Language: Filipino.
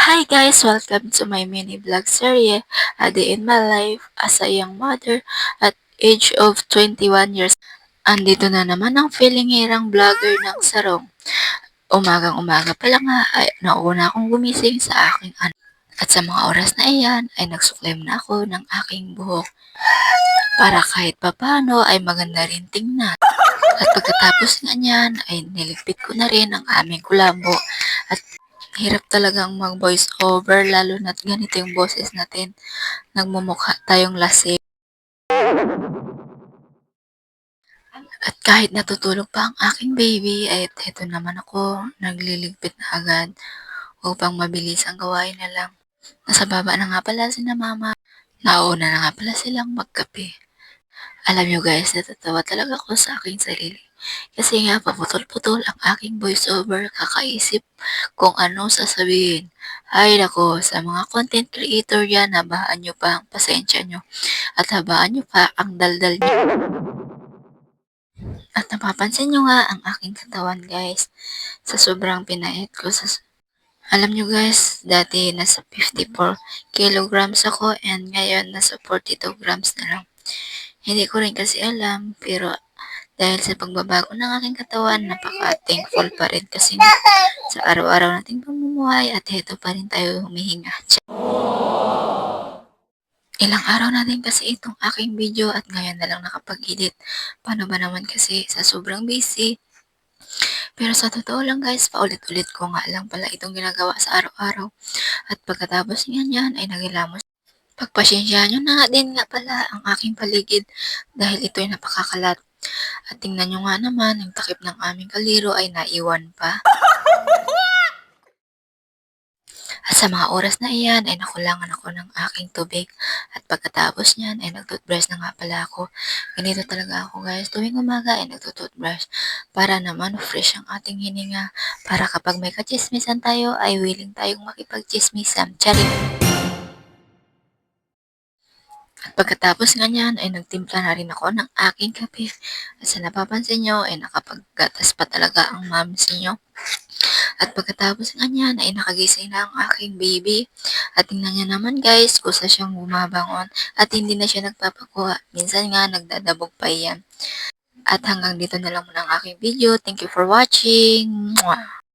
Hi guys! Welcome to my mini vlog serye, A Day in My Life as a Young Mother at age of 21 years. Andito na naman ang feeling hirang vlogger ng sarong. Umagang-umaga pa lang nga ay nauna akong gumising sa aking anak. At sa mga oras na iyan ay nagsuklay na ako ng aking buhok para kahit papano ay maganda rin tingnan. At pagkatapos nga niyan ay niligpit ko na rin ang aming kulambo at hirap talagang mag-voice over lalo na't ganito yung boses natin. Nagmumukha tayong lasing. At kahit natutulog pa ang aking baby, ay eto naman ako, nagliligpit na agad upang mabilis ang gawain na lang. Nasa baba na nga pala si na mama. Nauna na nga pala silang magkape. Alam nyo guys, natatawa talaga ako sa aking sarili. Kasi nga paputol-putol ang aking voiceover kakaisip kung ano sasabihin. Ay nako, sa mga content creator yan, habaan nyo pa ang pasensya nyo at habaan nyo pa ang daldal nyo. At napapansin nyo nga ang aking katawan guys, sa sobrang pinait ko alam nyo guys, dati nasa 54 kilograms ako and ngayon nasa 42 grams na lang. Hindi ko rin kasi alam, pero dahil sa pagbabago ng aking katawan, napaka-thankful pa rin kasi sa araw-araw nating pamumuhay at heto pa rin tayo humihinga. Ilang araw na din kasi itong aking video at ngayon na lang nakapag-edit. Paano ba naman kasi sa sobrang busy? Pero sa totoo lang guys, paulit-ulit ko nga lang pala itong ginagawa sa araw-araw. At pagkatapos niyan ay nagilamos. Pagpasensyahan nyo na nga din nga pala ang aking paligid dahil ito ay napakakalat. At tingnan nyo nga naman, ang takip ng aming kaliro ay naiwan pa. At sa mga oras na iyan ay nakulangan ako ng aking tubig. At pagkatapos niyan ay nagtoothbrush na nga pala ako. Ganito talaga ako guys, tuwing umaga ay nagtutoothbrush para naman fresh ang ating hininga. Para kapag may kachismisan tayo ay willing tayong makipagchismisan. Charing! At pagkatapos nga niyan ay nagtimpla na rin ako ng aking kape. At sa napapansin nyo ay nakapaggatas pa talaga ang momsi nyo. At pagkatapos nga niyan ay nakagising na ang aking baby. At tingnan niya naman guys, kusa siyang bumabangon at hindi na siya nagpapakuha. Minsan nga nagdadabog pa yan. At hanggang dito na lang muna ang aking video. Thank you for watching. Mwah!